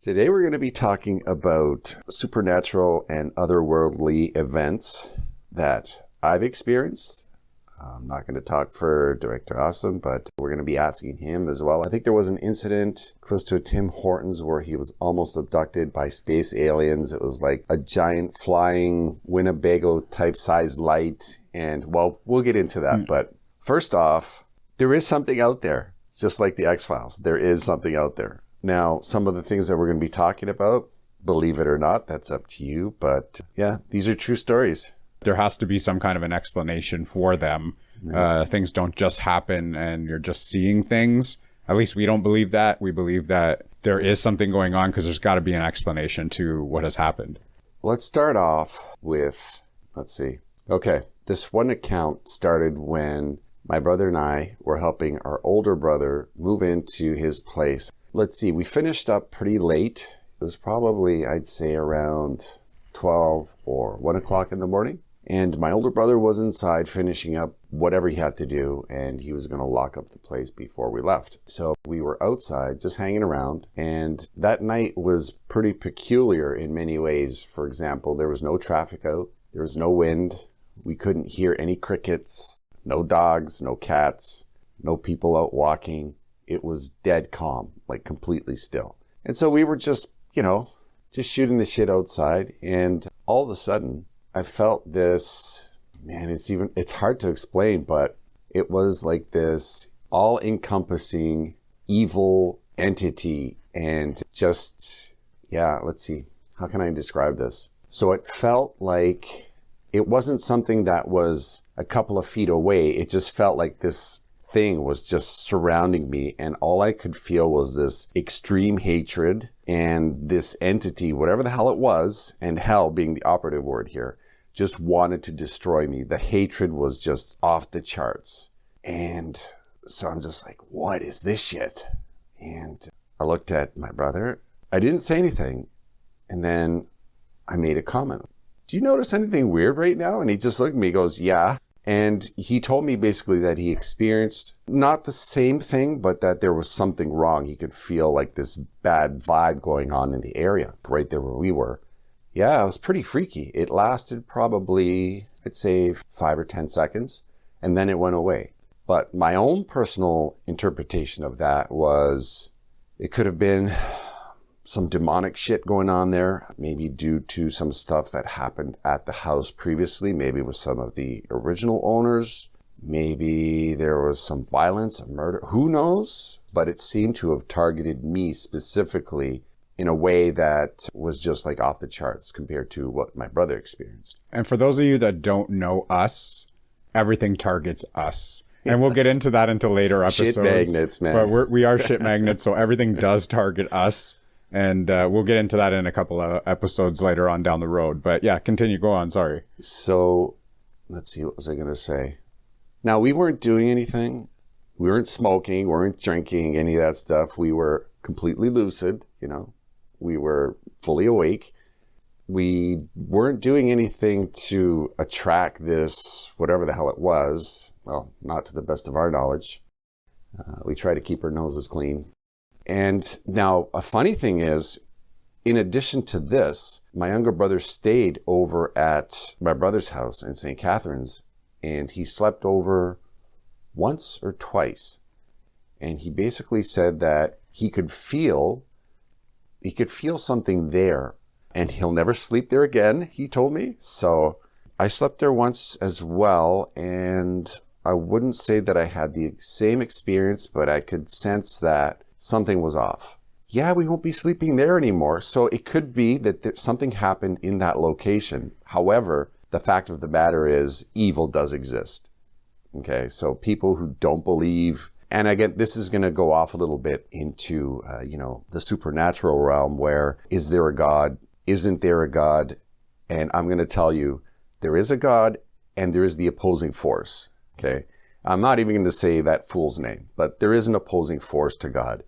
Today we're going to be talking about supernatural and otherworldly events that I've experienced. I'm not going to talk for Director Awesome, but we're going to be asking him as well. I think there was an incident close to Tim Hortons where he was almost abducted by space aliens. It was like a giant flying Winnebago type size light. And well, we'll get into that. But first off, there is something out there, just like the X-Files. There is something out there. Now, some of the things that we're going to be talking about, believe it or not, that's up to you. But yeah, these are true stories. There has to be some kind of an explanation for them. Things don't just happen and you're just seeing things. At least we don't believe that. We believe that there is something going on because there's got to be an explanation to what has happened. Let's start off with, let's see. Okay, this one account started when my brother and I were helping our older brother move into his place. Let's see, we finished up pretty late. It was probably, I'd say, around 12 or 1 o'clock in the morning. And my older brother was inside finishing up whatever he had to do, and he was going to lock up the place before we left. So we were outside just hanging around, and that night was pretty peculiar in many ways. For example, there was no traffic out, there was no wind, we couldn't hear any crickets, no dogs, no cats, no people out walking. It was dead calm, like completely still. And so we were just shooting the shit outside, and all of a sudden, I felt this, man, it's hard to explain, but it was like this all-encompassing evil entity and just, let's see, how can I describe this? So it felt like it wasn't something that was a couple of feet away. It just felt like this thing was just surrounding me, and all I could feel was this extreme hatred, and this entity, whatever the hell it was, and hell being the operative word here, just wanted to destroy me. The hatred was just off the charts. And so I'm just like, what is this shit? And I looked at my brother. I didn't say anything. And then I made a comment. Do you notice anything weird right now? And he just looked at me, goes, yeah. And he told me basically that he experienced not the same thing, but that there was something wrong. He could feel like this bad vibe going on in the area right there where we were. Yeah, it was pretty freaky. It lasted probably, I'd say 5 or 10 seconds, and then it went away. But my own personal interpretation of that was it could have been some demonic shit going on there, maybe due to some stuff that happened at the house previously, maybe with some of the original owners. Maybe there was some violence, a murder, who knows? But it seemed to have targeted me specifically in a way that was just like off the charts compared to what my brother experienced. And for those of you that don't know us, everything targets us. And we'll get into that into later episodes. Shit magnets, man. But we are shit magnets, so everything does target us. And we'll get into that in a couple of episodes later on down the road. But yeah, continue. Go on. Sorry. So let's see. What was I going to say? Now, we weren't doing anything. We weren't smoking. We weren't drinking, any of that stuff. We were completely lucid, We were fully awake. We weren't doing anything to attract this, whatever the hell it was. Well, not to the best of our knowledge. We try to keep our noses clean. And now a funny thing is, in addition to this, my younger brother stayed over at my brother's house in St. Catharines, and he slept over once or twice. And he basically said that he could feel something there, and he'll never sleep there again, he told me. So I slept there once as well, and I wouldn't say that I had the same experience, but I could sense that something was off. Yeah, we won't be sleeping there anymore. So it could be that something happened in that location. However, the fact of the matter is evil does exist. Okay, so people who don't believe, and again, this is going to go off a little bit into, the supernatural realm where is there a God? Isn't there a God? And I'm going to tell you, there is a God and there is the opposing force. Okay, I'm not even going to say that fool's name, but there is an opposing force to God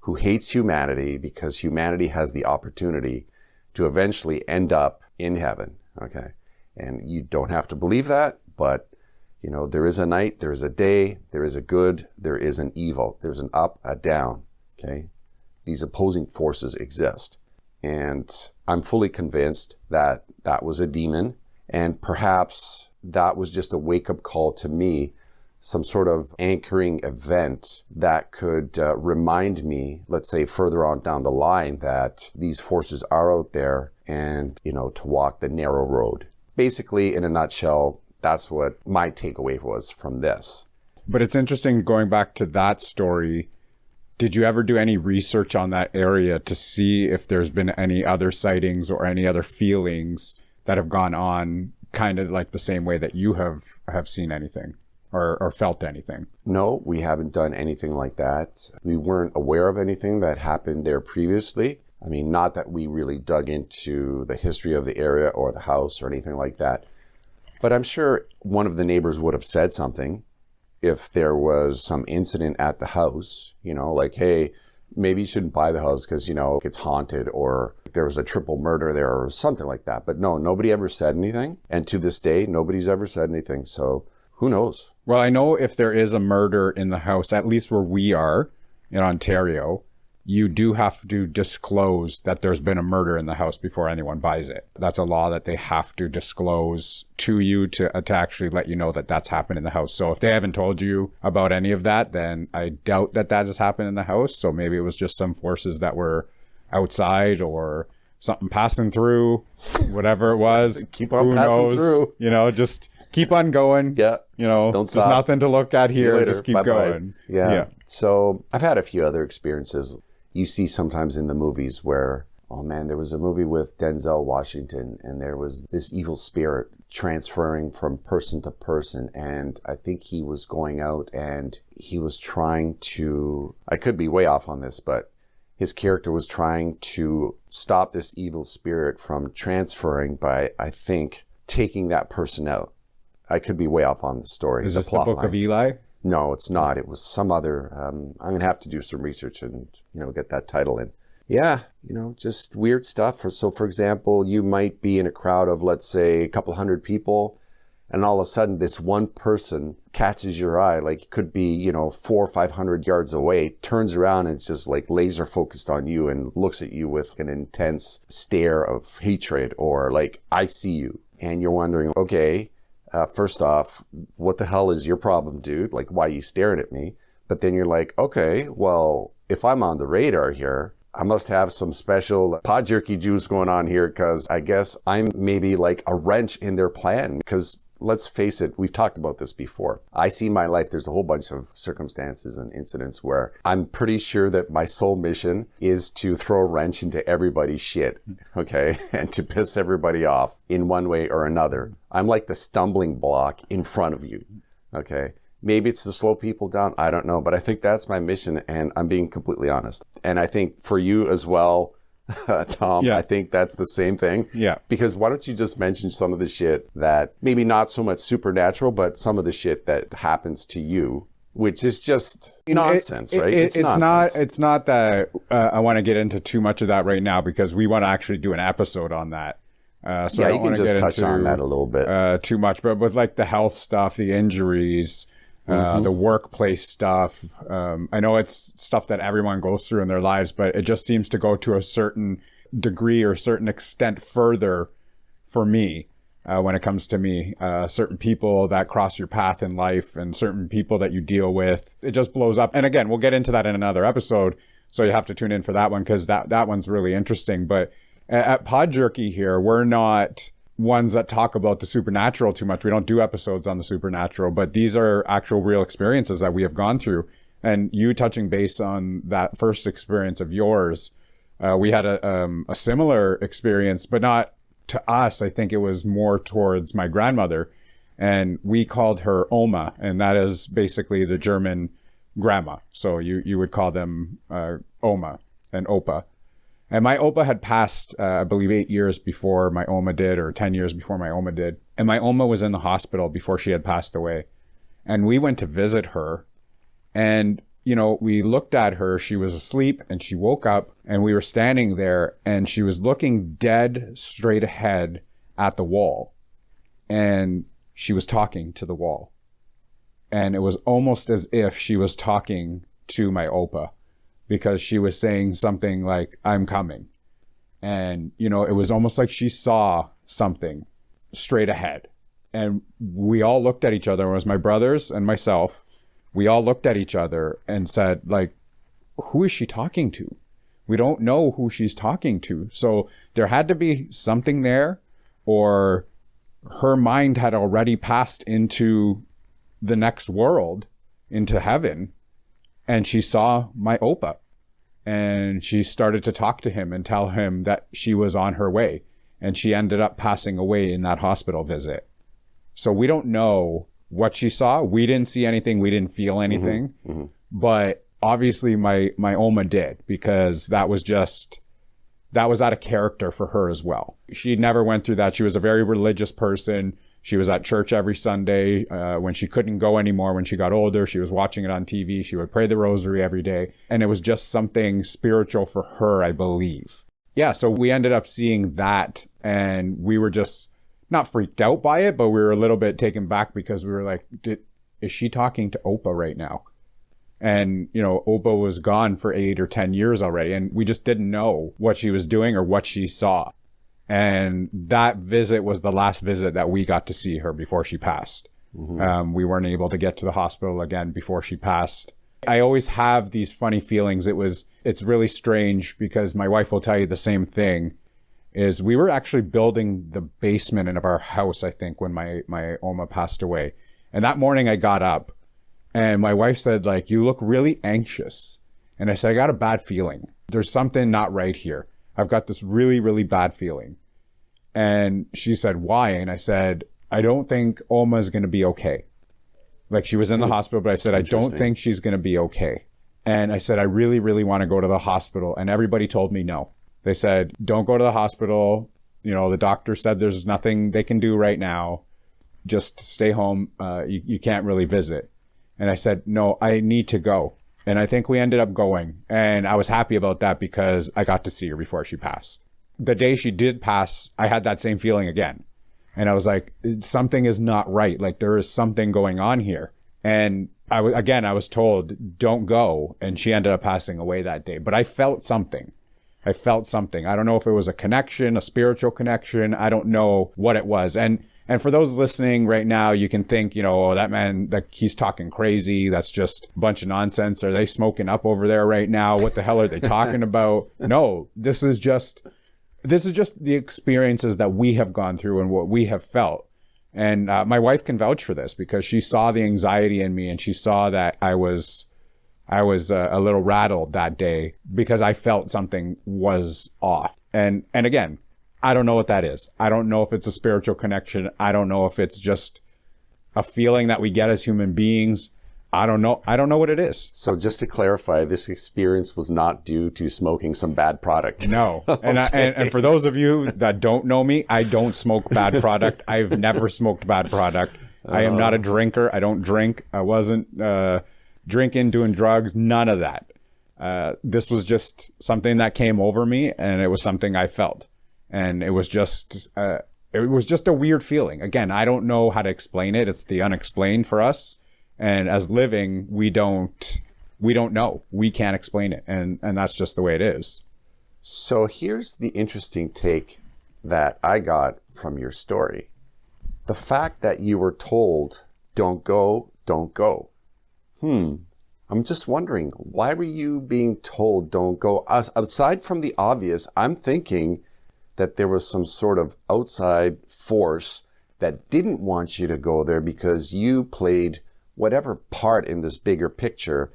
who hates humanity because humanity has the opportunity to eventually end up in heaven. Okay, and you don't have to believe that, but there is a night, there is a day, there is a good, there is an evil, there's an up, a down. Okay, these opposing forces exist. And I'm fully convinced that that was a demon. And perhaps that was just a wake-up call to me, some sort of anchoring event that could remind me, let's say further on down the line, that these forces are out there and, to walk the narrow road. Basically, in a nutshell, that's what my takeaway was from this. But it's interesting going back to that story. Did you ever do any research on that area to see if there's been any other sightings or any other feelings that have gone on kind of like the same way that you have seen anything or felt anything? No, we haven't done anything like that. We weren't aware of anything that happened there previously. I mean, not that we really dug into the history of the area or the house or anything like that. But I'm sure one of the neighbors would have said something if there was some incident at the house, like, hey, maybe you shouldn't buy the house because, it's haunted, or there was a triple murder there or something like that. But no, nobody ever said anything. And to this day, nobody's ever said anything. So who knows? Well, I know if there is a murder in the house, at least where we are in Ontario, you do have to disclose that there's been a murder in the house before anyone buys it. That's a law that they have to disclose to you to actually let you know that that's happened in the house. So if they haven't told you about any of that, then I doubt that has happened in the house. So maybe it was just some forces that were outside or something passing through, whatever it was. Keep on passing through. Just keep on going. Yeah. Don't stop. There's nothing to look at here. Just keep going. Yeah. So I've had a few other experiences. You see sometimes in the movies where, oh man, there was a movie with Denzel Washington and there was this evil spirit transferring from person to person. And I think he was going out and he was trying to, I could be way off on this, but his character was trying to stop this evil spirit from transferring by, I think, taking that person out. I could be way off on the story. Is this the Book of Eli? No, it's not. It was some other, I'm going to have to do some research and, get that title in. Yeah, just weird stuff. So for example, you might be in a crowd of, let's say, a couple hundred people, and all of a sudden this one person catches your eye, like it could be, 400 or 500 yards away, turns around and it's just like laser focused on you and looks at you with an intense stare of hatred, or like, I see you. And you're wondering, okay, first off, what the hell is your problem, dude? Like, why are you staring at me? But then you're like, okay, well, if I'm on the radar here, I must have some special pod jerky juice going on here, because I guess I'm maybe like a wrench in their plan. Because let's face it, we've talked about this before. I see my life, there's a whole bunch of circumstances and incidents where I'm pretty sure that my sole mission is to throw a wrench into everybody's shit, okay? And to piss everybody off in one way or another. I'm like the stumbling block in front of you, okay? Maybe it's to slow people down, I don't know, but I think that's my mission, and I'm being completely honest. And I think for you as well, Tom, I think that's the same thing. Yeah. Because why don't you just mention some of the shit that maybe not so much supernatural, but some of the shit that happens to you, which is just nonsense, right? It's not that I want to get into too much of that right now, because we want to actually do an episode on that. So you can just touch on that a little bit. Too much, but with like the health stuff, the injuries, the workplace stuff. I know it's stuff that everyone goes through in their lives, but it just seems to go to a certain degree or a certain extent further for me when it comes to me. Certain people that cross your path in life and certain people that you deal with, it just blows up. And again, we'll get into that in another episode, so you have to tune in for that one, because that one's really interesting. But at Pod Jerky here, we're not ones that talk about the supernatural too much. We don't do episodes on the supernatural, but these are actual real experiences that we have gone through. And you touching base on that first experience of yours, we had a similar experience, but not to us. I think it was more towards my grandmother, and we called her Oma, and that is basically the German grandma. So you would call them Oma and Opa. And my Opa had passed, I believe, 8 years before my Oma did, or 10 years before my Oma did. And my Oma was in the hospital before she had passed away. And we went to visit her. And, we looked at her. She was asleep, and she woke up, and we were standing there, and she was looking dead straight ahead at the wall. And she was talking to the wall. And it was almost as if she was talking to my Opa, because she was saying something like, I'm coming. And, you know, it was almost like she saw something straight ahead. And we all looked at each other. It was my brothers and myself. We all looked at each other and said, like, who is she talking to? We don't know who she's talking to. So there had to be something there, or her mind had already passed into the next world, into heaven. And she saw my Opa. And she started to talk to him and tell him that she was on her way. And she ended up passing away in that hospital visit. So we don't know what she saw. We didn't see anything. We didn't feel anything. Mm-hmm. But obviously my Oma did, because that was out of character for her as well. She never went through that. She was a very religious person. She was at church every Sunday. When she couldn't go anymore, when she got older, she was watching it on TV. She would pray the rosary every day. And it was just something spiritual for her, I believe. Yeah, so we ended up seeing that, and we were just not freaked out by it, but we were a little bit taken back, because we were like, is she talking to Opa right now? And, you know, Opa was gone for 8 or 10 years already, and we just didn't know what she was doing or what she saw. And that visit was the last visit that we got to see her before she passed. Mm-hmm. We weren't able to get to the hospital again before she passed. I always have these funny feelings. It's really strange, because my wife will tell you the same thing, is we were actually building the basement of our house, I think, when my Oma passed away. And that morning I got up, and my wife said, like, you look really anxious. And I said, I got a bad feeling. There's something not right here. I've got this really, really bad feeling. And she said, why? And I said, I don't think Oma's going to be okay. Like, she was in the hospital, but I said, I don't think she's going to be okay. And I said, I really, really want to go to the hospital. And everybody told me no. They said, don't go to the hospital. You know, the doctor said there's nothing they can do right now. Just stay home. You can't really visit. And I said, no, I need to go. And I think we ended up going. And I was happy about that, because I got to see her before she passed. The day she did pass, I had that same feeling again. And I was like, something is not right. Like, there is something going on here. And I was told, don't go. And she ended up passing away that day. But I felt something. I don't know if it was a connection, a spiritual connection. I don't know what it was. And for those listening right now, you can think, you know, oh, that man, like, he's talking crazy. That's just a bunch of nonsense. Are they smoking up over there right now? What the hell are they talking about? No, this is just the experiences that we have gone through and what we have felt. And my wife can vouch for this, because she saw the anxiety in me, and she saw that I was a little rattled that day, because I felt something was off. And again, I don't know what that is. I don't know if it's a spiritual connection. I don't know if it's just a feeling that we get as human beings. I don't know. I don't know what it is. So just to clarify, this experience was not due to smoking some bad product. No. Okay. And for those of you that don't know me, I don't smoke bad product. I've never smoked bad product. I am not a drinker. I don't drink. I wasn't drinking, doing drugs, none of that. This was just something that came over me, and it was something I felt. And it was just a weird feeling. Again, I don't know how to explain it. It's the unexplained for us. And as living, we don't know. We can't explain it. And that's just the way it is. So here's the interesting take that I got from your story. The fact that you were told, don't go, don't go. I'm just wondering, why were you being told don't go? Aside from the obvious, I'm thinking that there was some sort of outside force that didn't want you to go there, because you played whatever part in this bigger picture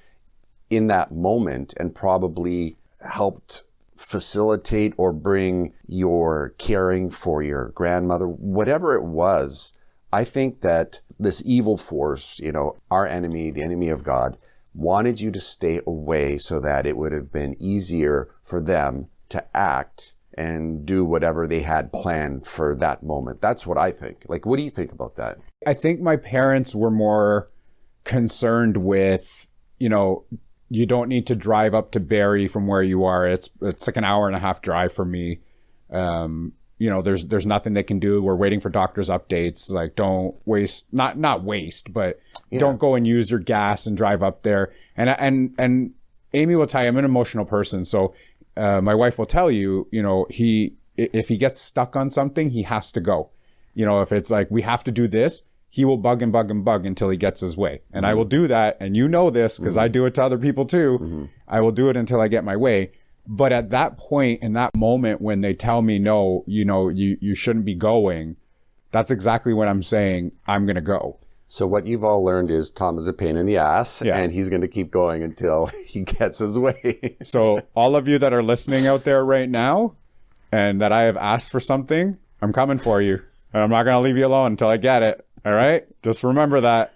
in that moment, and probably helped facilitate or bring your caring for your grandmother, whatever it was. I think that this evil force, you know, our enemy, the enemy of God, wanted you to stay away so that it would have been easier for them to act and do whatever they had planned for that moment. That's what I think. Like, what do you think about that? I think my parents were more concerned with, you know, you don't need to drive up to Barrie from where you are. It's like an hour and a half drive for me. You know, there's nothing they can do. We're waiting for doctor's updates. Like, don't waste, not waste, but don't go and use your gas and drive up there. And Amy will tell you, I'm an emotional person. So my wife will tell you, if he gets stuck on something, he has to go. If it's like, we have to do this, he will bug and bug and bug until he gets his way. And I will do that. And this, because I do it to other people too. I will do it until I get my way. But at that point, in that moment, when they tell me, no, you shouldn't be going, that's exactly what I'm saying. I'm going to go. So what you've all learned is Tom is a pain in the ass, and he's going to keep going until he gets his way. So all of you that are listening out there right now, and that I have asked for something, I'm coming for you. And I'm not going to leave you alone until I get it. All right? Just remember that.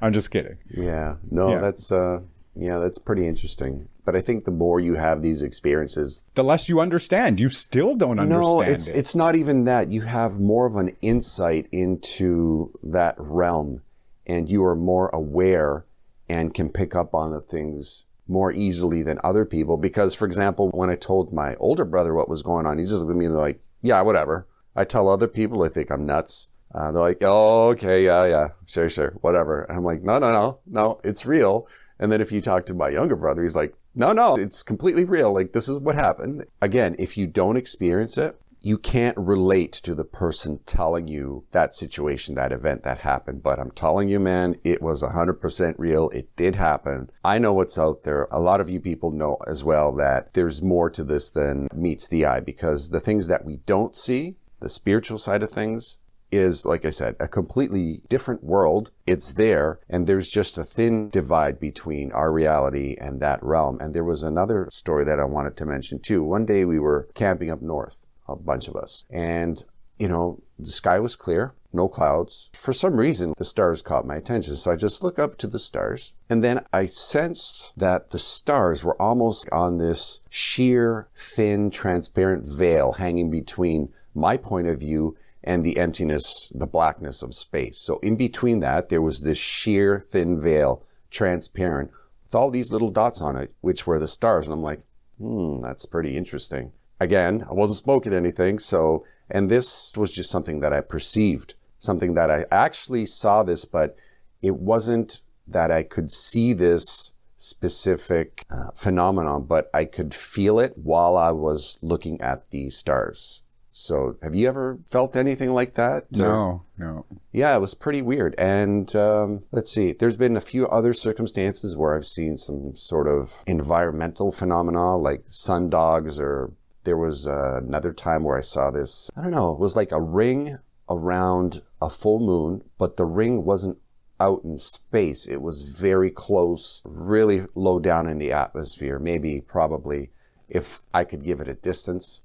I'm just kidding. Yeah. No, that's pretty interesting. But I think the more you have these experiences, the less you understand. You still don't understand it. It's not even that. You have more of an insight into that realm, and you are more aware and can pick up on the things more easily than other people. Because, for example, when I told my older brother what was going on, he just looked at me and like, yeah, whatever. I tell other people, I think I'm nuts. They're like, oh, okay, yeah, sure, whatever. And I'm like, no, it's real. And then if you talk to my younger brother, he's like, no, it's completely real. Like, this is what happened. Again, if you don't experience it, you can't relate to the person telling you that situation, that event that happened. But I'm telling you, man, it was 100% real. It did happen. I know what's out there. A lot of you people know as well that there's more to this than meets the eye, because the things that we don't see, the spiritual side of things, is, like I said, a completely different world. It's there, and there's just a thin divide between our reality and that realm. And there was another story that I wanted to mention too. One day we were camping up north, a bunch of us, and the sky was clear, no clouds. For some reason, the stars caught my attention, so I just look up to the stars, and then I sensed that the stars were almost on this sheer, thin, transparent veil hanging between my point of view and the emptiness, the blackness of space. So in between that, there was this sheer thin veil, transparent, with all these little dots on it, which were the stars. And I'm like, that's pretty interesting. Again, I wasn't smoking anything. And this was just something that I perceived, something that I actually saw this, but it wasn't that I could see this specific phenomenon, but I could feel it while I was looking at the stars. So have you ever felt anything like that? No. Yeah, it was pretty weird. And let's see, there's been a few other circumstances where I've seen some sort of environmental phenomena like sundogs, or there was another time where I saw this, I don't know, it was like a ring around a full moon, but the ring wasn't out in space. It was very close, really low down in the atmosphere, probably, if I could give it a distance,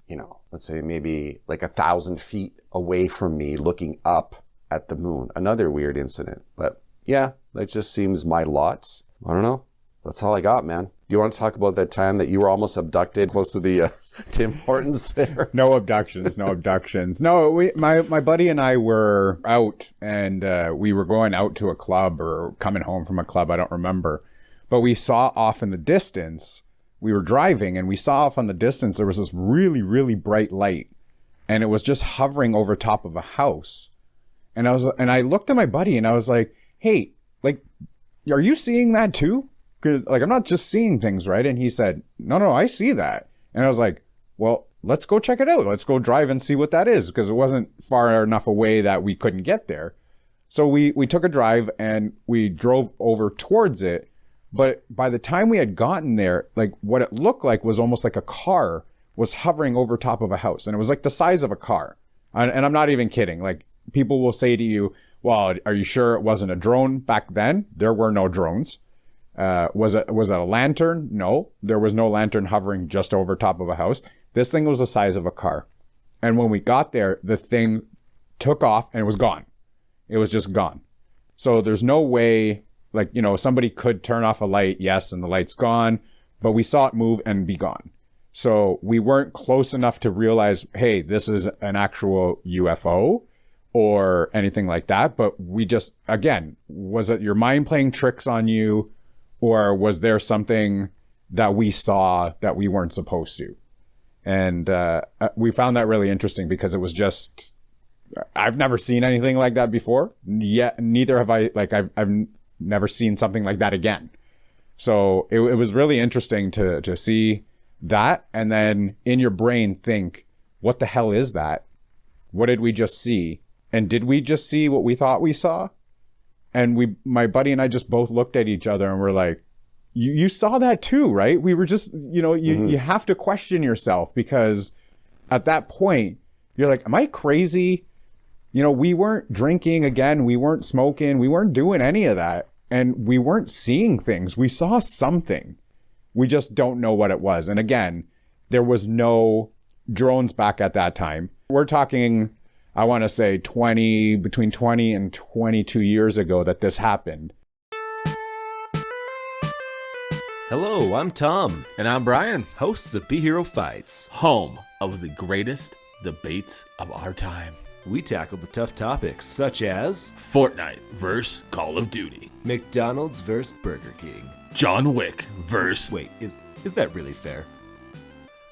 let's say maybe like 1,000 feet away from me looking up at the moon. Another weird incident. But yeah, that just seems my lot. I don't know. That's all I got, man. Do you want to talk about that time that you were almost abducted close to the Tim Hortons there? No abductions. No, my buddy and I were out, and we were going out to a club or coming home from a club. I don't remember. But we saw off in the distance, we were driving, and we saw off on the distance, there was this really, really bright light, and it was just hovering over top of a house. And I looked at my buddy and I was like, hey, like, are you seeing that too? Because like, I'm not just seeing things, right? And he said, no, I see that. And I was like, well, let's go check it out. Let's go drive and see what that is. Because it wasn't far enough away that we couldn't get there. So we took a drive and we drove over towards it. But by the time we had gotten there, like what it looked like was almost like a car was hovering over top of a house. And it was like the size of a car. And I'm not even kidding. Like, people will say to you, well, are you sure it wasn't a drone? Back then, there were no drones. Was it a lantern? No, there was no lantern hovering just over top of a house. This thing was the size of a car. And when we got there, the thing took off and it was gone. It was just gone. So there's no way, like, somebody could turn off a light, yes, and the light's gone, but we saw it move and be gone. So we weren't close enough to realize, hey, this is an actual UFO or anything like that. But we just, again, was it your mind playing tricks on you, or was there something that we saw that we weren't supposed to? And we found that really interesting because it was just, I've never seen anything like that before. Yet neither have I. Like, I've never seen something like that again. So it was really interesting to see. That, and then in your brain think, what the hell is that? What did we just see? And did we just see what we thought we saw? And my buddy and I just both looked at each other and we're like, you saw that too, right? We were just, you have to question yourself, because at that point you're like, am I crazy? We weren't drinking again. We weren't smoking. We weren't doing any of that. And we weren't seeing things. We saw something. We just don't know what it was. And again, there was no drones back at that time. We're talking, I want to say between 20 and 22 years ago that this happened. Hello, I'm Tom, And I'm Brian, hosts of Be Hero Fights. home of the greatest debates of our time. We tackle the tough topics such as Fortnite versus Call of Duty. McDonald's versus Burger King. John Wick versus... Wait, is that really fair?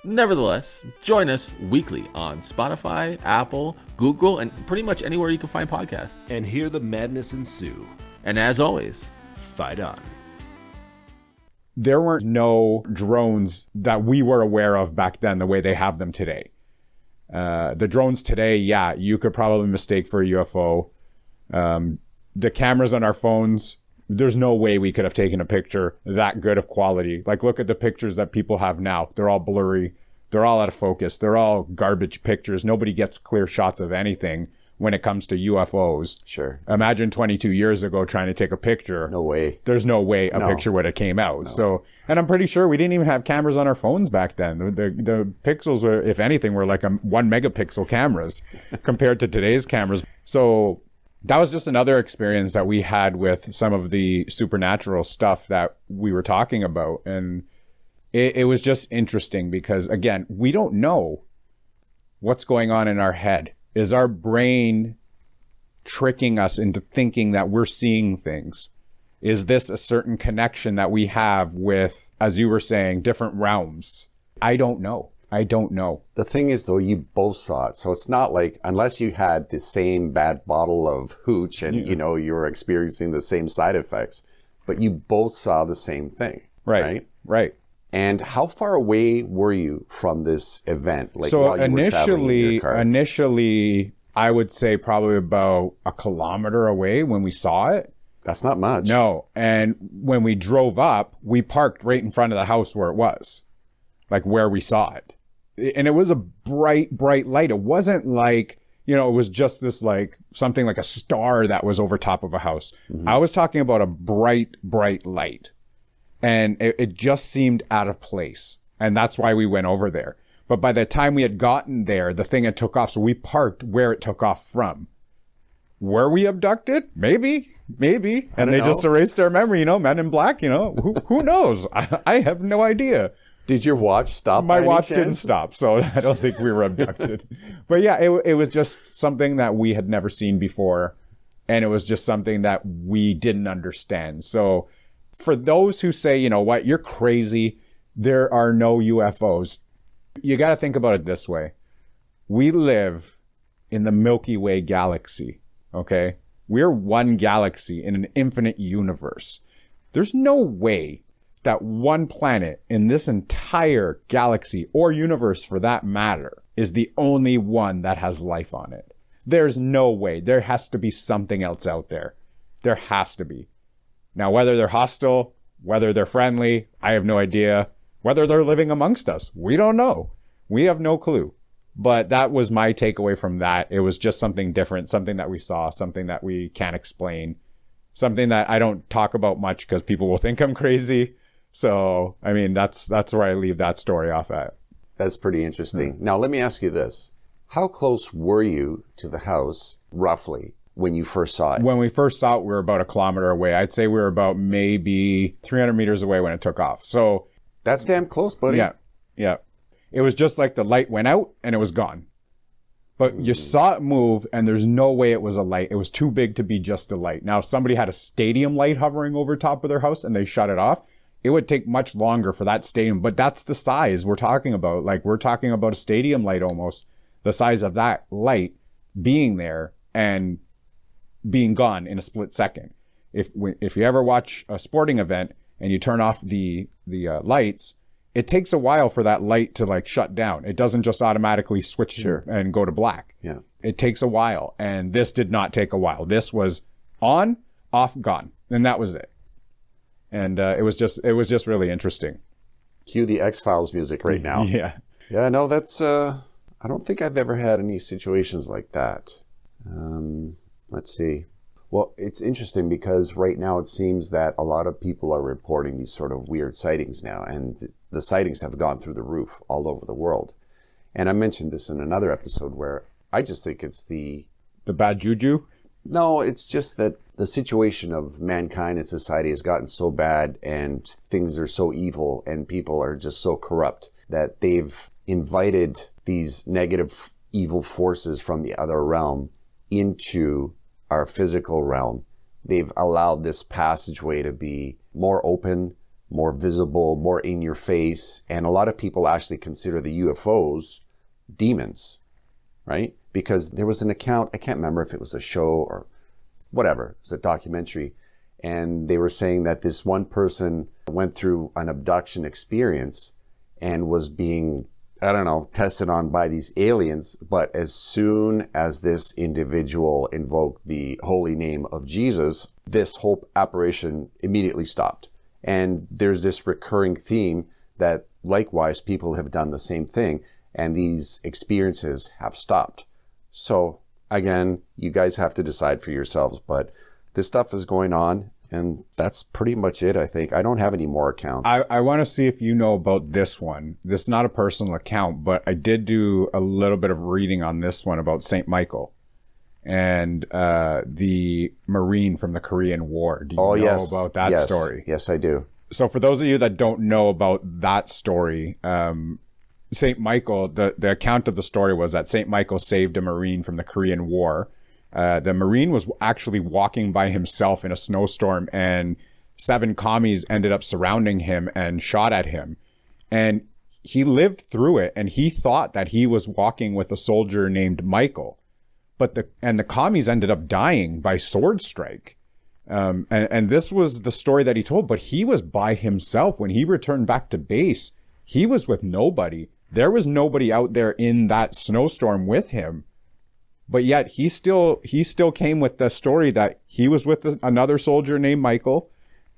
Nevertheless, join us weekly on Spotify, Apple, Google, and pretty much anywhere you can find podcasts. And hear the madness ensue. And as always, Fight on. There weren't no drones that we were aware of back then the way they have them today. The drones today, yeah, you could probably mistake for a UFO. The cameras on our phones, there's no way we could have taken a picture that good of quality. Like, look at the pictures that people have now. They're all blurry. They're all out of focus. They're all garbage pictures. Nobody gets clear shots of anything when it comes to UFOs. Sure. Imagine 22 years ago trying to take a picture. No way. There's no way a No. picture would have came out. So, and I'm pretty sure we didn't even have cameras on our phones back then. The pixels were, if anything, were like 1 megapixel cameras compared to today's cameras. So that was just another experience that we had with some of the supernatural stuff that we were talking about. And it was just interesting because, again, we don't know what's going on in our head. Is our brain tricking us into thinking that we're seeing things? Is this a certain connection that we have with, as you were saying, different realms? I don't know. The thing is, though, you both saw it. So it's not like, unless you had the same bad bottle of hooch and, you were experiencing the same side effects, but you both saw the same thing. Right. And how far away were you from this event? Like, So while you were traveling in your car? initially, I would say probably about 1 kilometer away when we saw it. That's not much. No. And when we drove up, we parked right in front of the house where it was, like where we saw it. And it was a bright light. It wasn't like, it was just this like something like a star that was over top of a house. Mm-hmm. I was talking about a bright light. And it just seemed out of place. And that's why we went over there. But by the time we had gotten there, the thing had took off. So we parked where it took off from. Were we abducted? Maybe. And they just erased our memory, Men in Black, who knows? I have no idea. Did your watch stop? My by any watch chance? didn't stop, so I don't think we were abducted. But yeah, it was just something that we had never seen before. And it was just something that we didn't understand. So for those who say, you know what, you're crazy, there are no UFOs, you got to think about it this way. We live in the Milky Way galaxy, okay? We're one galaxy in an infinite universe. There's no way that one planet in this entire galaxy, or universe for that matter, is the only one that has life on it. There's no way. There has to be something else out there. There has to be. Now, whether they're hostile, whether they're friendly, I have no idea. Whether they're living amongst us, we don't know. We have no clue. But that was my takeaway from that. It was just something different, something that we saw, something that we can't explain, something that I don't talk about much because people will think I'm crazy. So, I mean, that's where I leave that story off at. That's pretty interesting. Now, let me ask you this. How close were you to the house, roughly, when you first saw it? When we first saw it, we were about 1 kilometer away. I'd say we were about maybe 300 meters away when it took off. So That's damn close, buddy. Yeah. It was just like the light went out and it was gone. But you saw it move and there's no way it was a light. It was too big to be just a light. Now, if somebody had a stadium light hovering over top of their house and they shut it off, it would take much longer for that stadium. But that's the size we're talking about. Like, we're talking about a stadium light almost. The size of that light being there and being gone in a split second. If you ever watch a sporting event and you turn off the lights, it takes a while for that light to like shut down. It doesn't just automatically switch and go to black. Yeah. It takes a while. And this did not take a while. This was on, off, gone. And that was it. And it was just really interesting. Cue the X-Files music right now. Yeah. Yeah, no, that's, I don't think I've ever had any situations like that. Let's see. Well, it's interesting because right now it seems that a lot of people are reporting these sort of weird sightings now, and the sightings have gone through the roof all over the world. And I mentioned this in another episode where I just think it's the bad juju? No, it's just that the situation of mankind and society has gotten so bad and things are so evil and people are just so corrupt that they've invited these negative evil forces from the other realm into our physical realm. They've allowed this passageway to be more open, more visible, more in your face. And a lot of people actually consider the UFOs demons, right? Because there was an account, I can't remember if it was a show or whatever, it was a documentary. And they were saying that this one person went through an abduction experience and was being, I don't know, tested on by these aliens. But as soon as this individual invoked the holy name of Jesus, this whole apparition immediately stopped. And there's this recurring theme that likewise people have done the same thing and these experiences have stopped. So again, you guys have to decide for yourselves, but this stuff is going on. And that's pretty much it, I think. I don't have any more accounts. I want to see if you know about this one. This is not a personal account, but I did do a little bit of reading on this one about St. Michael and the Marine from the Korean War. Do you know about that story? Yes, I do. So for those of you that don't know about that story, St. Michael, the account of the story was that St. Michael saved a Marine from the Korean War. The Marine was actually walking by himself in a snowstorm and 7 commies ended up surrounding him and shot at him. And he lived through it and he thought that he was walking with a soldier named Michael. But the commies ended up dying by sword strike. And this was the story that he told, but he was by himself. When he returned back to base, he was with nobody. There was nobody out there in that snowstorm with him. But yet he still came with the story that he was with another soldier named Michael,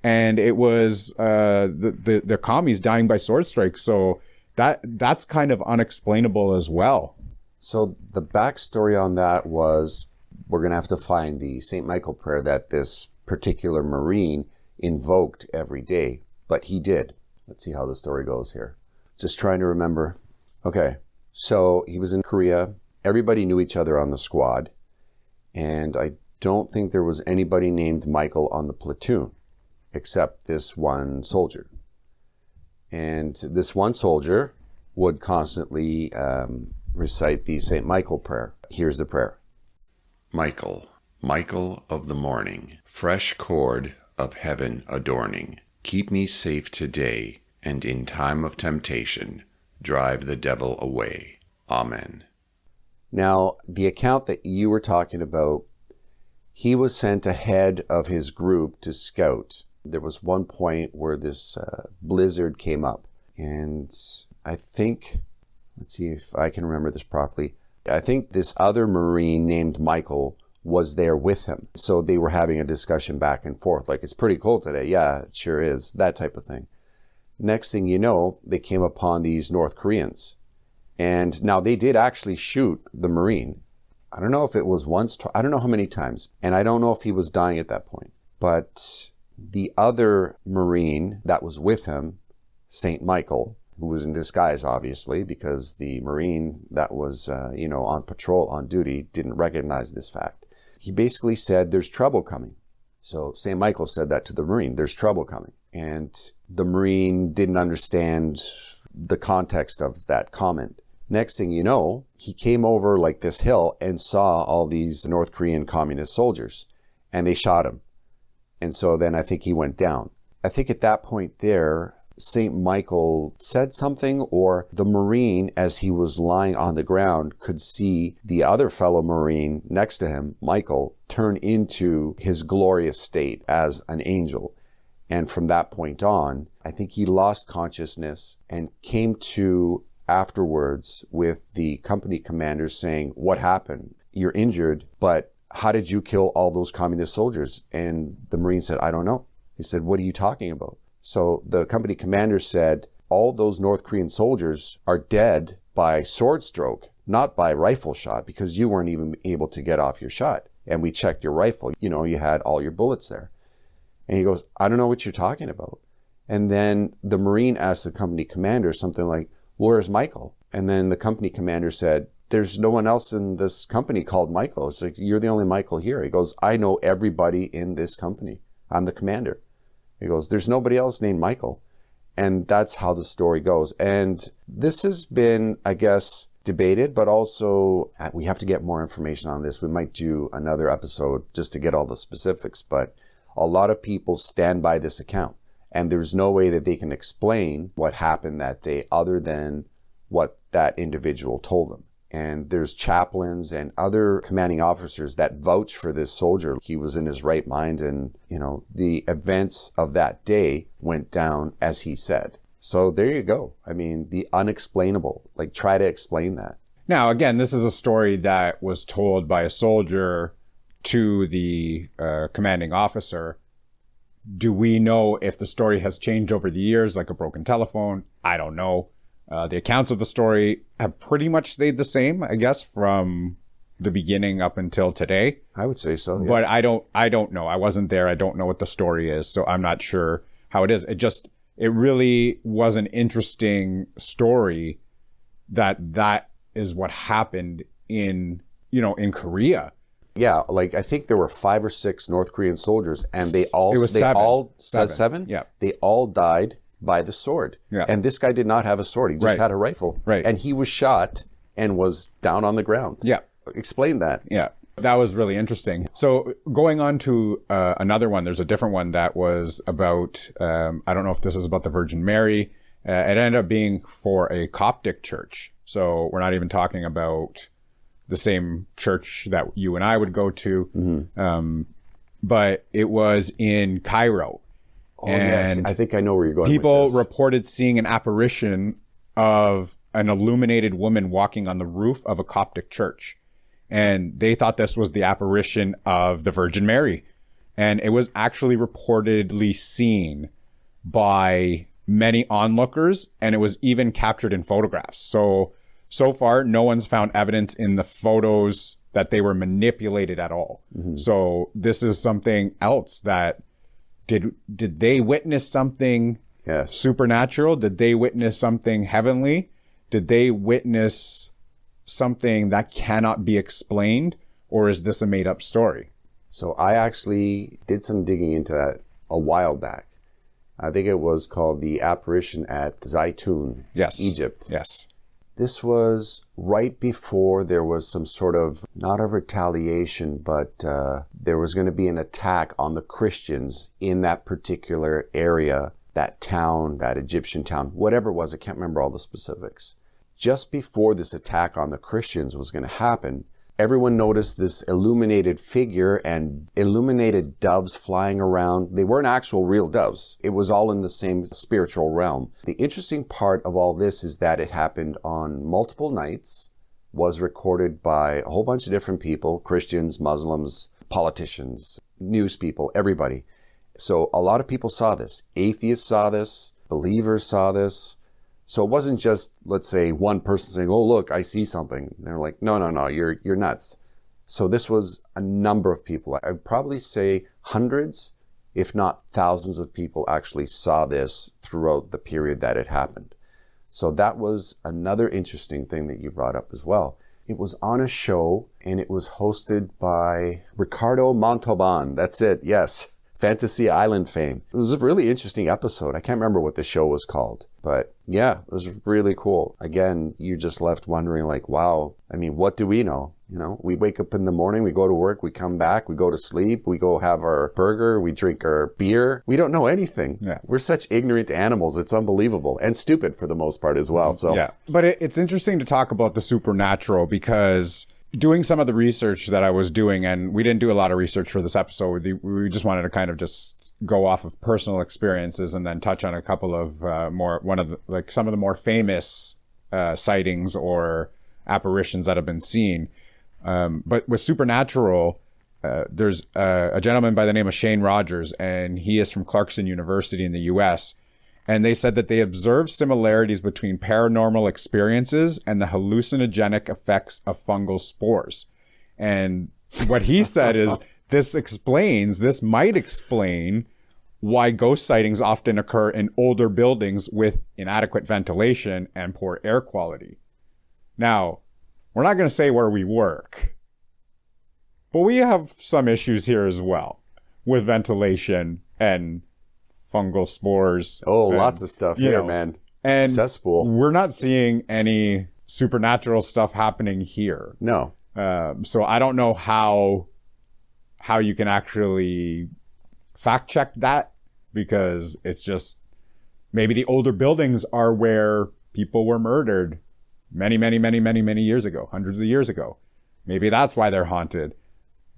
and it was the commies dying by sword strike. So that's kind of unexplainable as well. So the backstory on that was we're going to have to find the St. Michael prayer that this particular Marine invoked every day, but he did. Let's see how the story goes here. Just trying to remember. Okay, so he was in Korea. Everybody knew each other on the squad, and I don't think there was anybody named Michael on the platoon except this one soldier. And this one soldier would constantly recite the St. Michael prayer. Here's the prayer. Michael, Michael of the morning, fresh cord of heaven adorning, keep me safe today, and in time of temptation, drive the devil away. Amen. Now, the account that you were talking about, he was sent ahead of his group to scout. There was one point where this blizzard came up, and I think, let's see if I can remember this properly, I think this other Marine named Michael was there with him. So they were having a discussion back and forth, like, it's pretty cold today. Yeah, it sure is, that type of thing. Next thing you know, they came upon these North Koreans. And now they did actually shoot the Marine. I don't know if it was once, I don't know how many times. And I don't know if he was dying at that point. But the other Marine that was with him, St. Michael, who was in disguise, obviously, because the Marine that was, on patrol, on duty, didn't recognize this fact. He basically said, there's trouble coming. So St. Michael said that to the Marine, there's trouble coming. And the Marine didn't understand the context of that comment. Next thing you know, he came over like this hill and saw all these North Korean communist soldiers, and they shot him. And so then I think he went down. I think at that point there, St. Michael said something, or the Marine, as he was lying on the ground, could see the other fellow Marine next to him, Michael, turn into his glorious state as an angel. And from that point on, I think he lost consciousness and came to afterwards with the company commander saying, what happened? You're injured, but how did you kill all those communist soldiers? And the Marine said, I don't know. He said, what are you talking about? So the company commander said, all those North Korean soldiers are dead by sword stroke, not by rifle shot, because you weren't even able to get off your shot. And we checked your rifle. You know, you had all your bullets there. And he goes, I don't know what you're talking about. And then the Marine asked the company commander something like, where's Michael? And then the company commander said, there's no one else in this company called Michael. It's like, you're the only Michael here. He goes, I know everybody in this company. I'm the commander. He goes, there's nobody else named Michael. And that's how the story goes. And this has been, I guess, debated, but also we have to get more information on this. We might do another episode just to get all the specifics, but a lot of people stand by this account. And there's no way that they can explain what happened that day other than what that individual told them. And there's chaplains and other commanding officers that vouch for this soldier. He was in his right mind, and, you know, the events of that day went down as he said. So there you go. I mean, the unexplainable. Like, try to explain that. Now, again, this is a story that was told by a soldier to the commanding officer. Do we know if the story has changed over the years, like a broken telephone? I don't know. The accounts of the story have pretty much stayed the same, I guess, from the beginning up until today. I would say so. Yeah. But I don't know. I wasn't there. I don't know what the story is, so I'm not sure how it is. It really was an interesting story that is what happened in Korea. Yeah, like I think there were 5 or 6 North Korean soldiers, and they all seven. Yeah, they all died by the sword. Yeah. And this guy did not have a sword; he just had a rifle. Right. And he was shot and was down on the ground. Yeah. Explain that. Yeah. That was really interesting. So going on to another one, there's a different one that was about, I don't know if this is about the Virgin Mary. It ended up being for a Coptic church. So we're not even talking about the same church that you and I would go to. Mm-hmm. But it was in Cairo. Oh, yes. I think I know where you're going People with this. reported seeing an apparition of an illuminated woman walking on the roof of a Coptic church. And they thought this was the apparition of the Virgin Mary. And it was actually reportedly seen by many onlookers, and it was even captured in photographs. So far, no one's found evidence in the photos that they were manipulated at all. Mm-hmm. So this is something else that did they witness something supernatural? Did they witness something heavenly? Did they witness something that cannot be explained, or is this a made-up story? So I actually did some digging into that a while back. I think it was called the apparition at Zaytun, Egypt. Yes. This was right before there was some sort of, not a retaliation, but there was going to be an attack on the Christians in that particular area, that town, that Egyptian town, whatever it was. I can't remember all the specifics. Just before this attack on the Christians was going to happen, everyone noticed this illuminated figure and illuminated doves flying around. They weren't actual real doves. It was all in the same spiritual realm. The interesting part of all this is that it happened on multiple nights, was recorded by a whole bunch of different people, Christians, Muslims, politicians, news people, everybody. So a lot of people saw this. Atheists saw this. Believers saw this. So it wasn't just, let's say, one person saying, oh, look, I see something. And they're like, no, you're nuts. So this was a number of people. I'd probably say hundreds, if not thousands of people actually saw this throughout the period that it happened. So that was another interesting thing that you brought up as well. It was on a show, and it was hosted by Ricardo Montalban. That's it, yes. Fantasy Island fame. It was a really interesting episode. I can't remember what the show was called, but yeah, it was really cool. Again, you just left wondering like, wow, I mean, what do we know? You know, we wake up in the morning, we go to work, we come back, we go to sleep, we go have our burger, we drink our beer. We don't know anything. Yeah. We're such ignorant animals. It's unbelievable, and stupid for the most part as well. So yeah, but it's interesting to talk about the supernatural because doing some of the research that I was doing, and we didn't do a lot of research for this episode. We just wanted to kind of just go off of personal experiences and then touch on a couple of some of the more famous sightings or apparitions that have been seen. But with supernatural, there's a gentleman by the name of Shane Rogers, and he is from Clarkson University in the US. And they said that they observed similarities between paranormal experiences and the hallucinogenic effects of fungal spores. And what he said is this might explain why ghost sightings often occur in older buildings with inadequate ventilation and poor air quality. Now, we're not going to say where we work, but we have some issues here as well with ventilation and fungal spores. Oh, lots of stuff here, man. And cesspool. We're not seeing any supernatural stuff happening here. No. So I don't know how you can actually fact check that, because it's just maybe the older buildings are where people were murdered many years ago, hundreds of years ago. Maybe that's why they're haunted.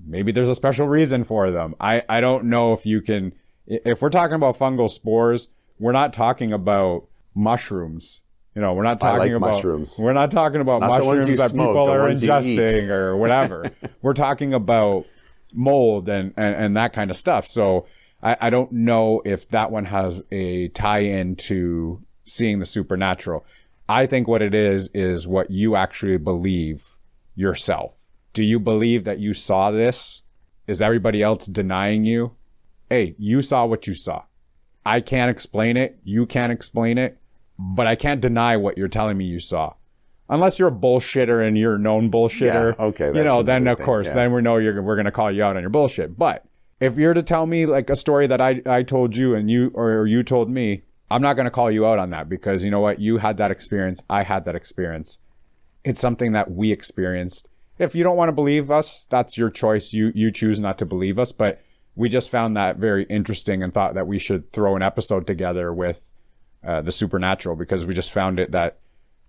Maybe there's a special reason for them. I don't know if you can. If we're talking about fungal spores, we're not talking about mushrooms. We're not talking about mushrooms. We're not talking about not mushrooms that smoke, people are ingesting ingesting or whatever. We're talking about mold and that kind of stuff. So I don't know if that one has a tie-in to seeing the supernatural. I think what it is what you actually believe yourself. Do you believe that you saw this? Is everybody else denying you? Hey, you saw what you saw. I can't explain it. You can't explain it. But I can't deny what you're telling me you saw. Unless you're a bullshitter and you're a known bullshitter. Yeah, okay. Then of course, then we know we're going to call you out on your bullshit. But if you're to tell me like a story that I told you and you told me, I'm not going to call you out on that, because you know what? You had that experience. I had that experience. It's something that we experienced. If you don't want to believe us, that's your choice. You choose not to believe us. But we just found that very interesting and thought that we should throw an episode together with the supernatural, because we just found it that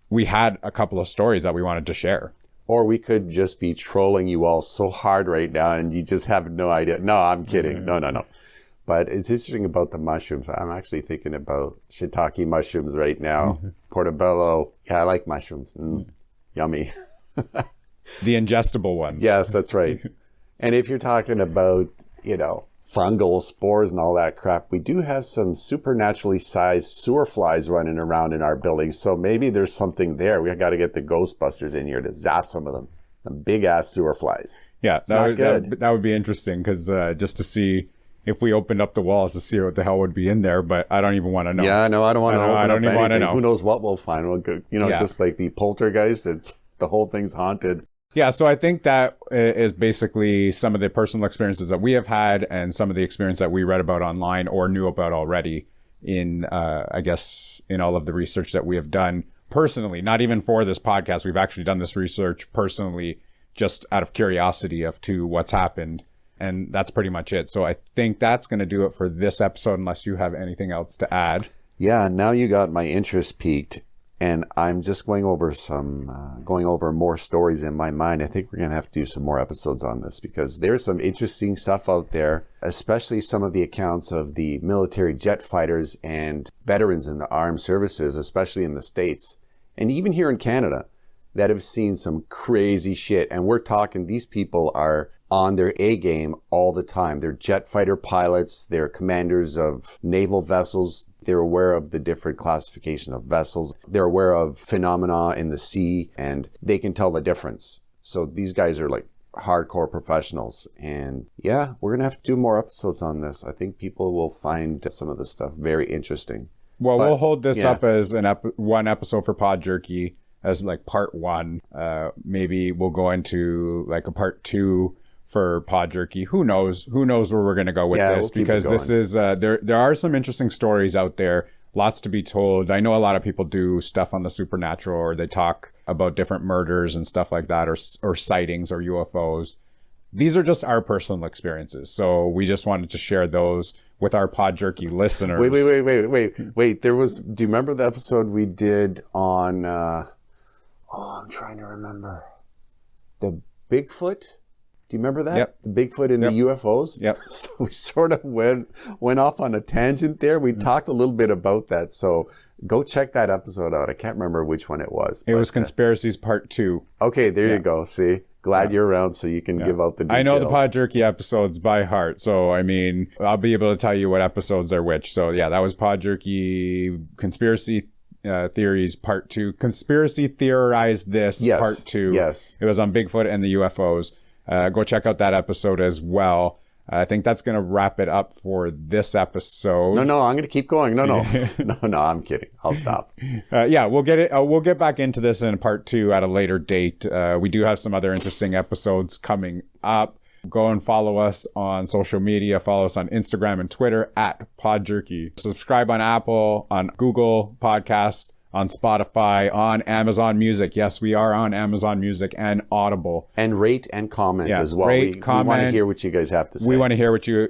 we had a couple of stories that we wanted to share. Or we could just be trolling you all so hard right now and you just have no idea. No, I'm kidding. No. But it's interesting about the mushrooms. I'm actually thinking about shiitake mushrooms right now. Portobello. Yeah, I like mushrooms. Yummy. The ingestible ones. Yes, that's right. And if you're talking about, fungal spores and all that crap, we do have some supernaturally sized sewer flies running around in our building. So maybe there's something there. We got to get the Ghostbusters in here to zap some of them. Some big ass sewer flies. Yeah, that would be interesting, because just to see if we opened up the walls to see what the hell would be in there, but I don't even want to know. Yeah, no, I don't want to I don't even want to know. Who knows what we'll find? Just like the poltergeist, the whole thing's haunted. Yeah, so I think that is basically some of the personal experiences that we have had and some of the experience that we read about online or knew about already in all of the research that we have done personally, not even for this podcast. We've actually done this research personally just out of curiosity to what's happened. And that's pretty much it. So I think that's going to do it for this episode, unless you have anything else to add. Yeah, now you got my interest piqued. And I'm just going over more stories in my mind. I think we're going to have to do some more episodes on this, because there's some interesting stuff out there, especially some of the accounts of the military jet fighters and veterans in the armed services, especially in the States, and even here in Canada, that have seen some crazy shit. And we're talking, these people are on their A game all the time. They're jet fighter pilots. They're commanders of naval vessels. They're aware of the different classification of vessels. They're aware of phenomena in the sea, and they can tell the difference. So these guys are like hardcore professionals. And yeah, we're going to have to do more episodes on this. I think people will find some of this stuff very interesting. Well, we'll hold this up as one episode for Pod Jerky as like part one. Maybe we'll go into like a part two for Pod Jerky. Who knows where we're going to go with this, because this is there are some interesting stories out there, lots to be told. I know a lot of people do stuff on the supernatural, or they talk about different murders and stuff like that, or sightings or UFOs. These are just our personal experiences, so we just wanted to share those with our Pod Jerky listeners. Wait, do you remember the episode we did on I'm trying to remember, the Bigfoot. Do you remember that? Yep. The Bigfoot and the UFOs? Yep. So we sort of went off on a tangent there. We talked a little bit about that. So go check that episode out. I can't remember which one it was. It was Conspiracies Part 2. Okay, there you go. See? Glad you're around so you can give out the details. I know the Pod Jerky episodes by heart. So, I mean, I'll be able to tell you what episodes are which. So, yeah, that was Pod Jerky Conspiracy Theories Part 2. Conspiracy Theorized This Part 2. Yes. It was on Bigfoot and the UFOs. Go check out that episode as well. I think that's going to wrap it up for this episode. No, I'm going to keep going. No, I'm kidding. I'll stop. We'll get it. We'll get back into this in part 2 at a later date. We do have some other interesting episodes coming up. Go and follow us on social media. Follow us on Instagram and Twitter at PodJerky. Subscribe on Apple, on Google Podcast, on Spotify, on Amazon Music. Yes, we are on Amazon Music and Audible. And rate and comment as well. Rate, we comment. want to hear what you guys have to say. We want to hear what you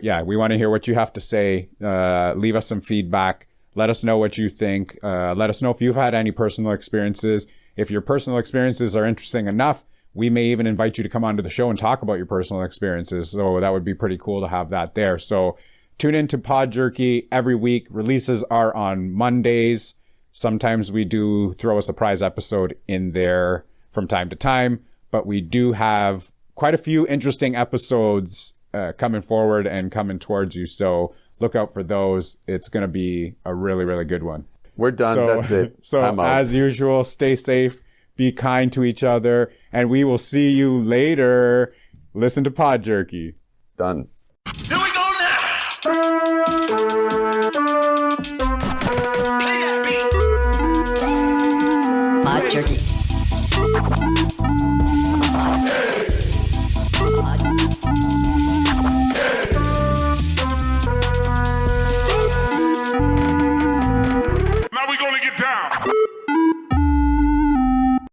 have to say. Leave us some feedback. Let us know what you think. Let us know if you've had any personal experiences. If your personal experiences are interesting enough, we may even invite you to come onto the show and talk about your personal experiences. So that would be pretty cool to have that there. So tune in to Pod Jerky every week. Releases are on Mondays. Sometimes we do throw a surprise episode in there from time to time, but we do have quite a few interesting episodes coming forward and coming towards you. So look out for those. It's going to be a really, really good one. We're done. That's it. So as usual, stay safe, be kind to each other, and we will see you later. Listen to Pod Jerky. Done. Here we go now! Pod Jerky.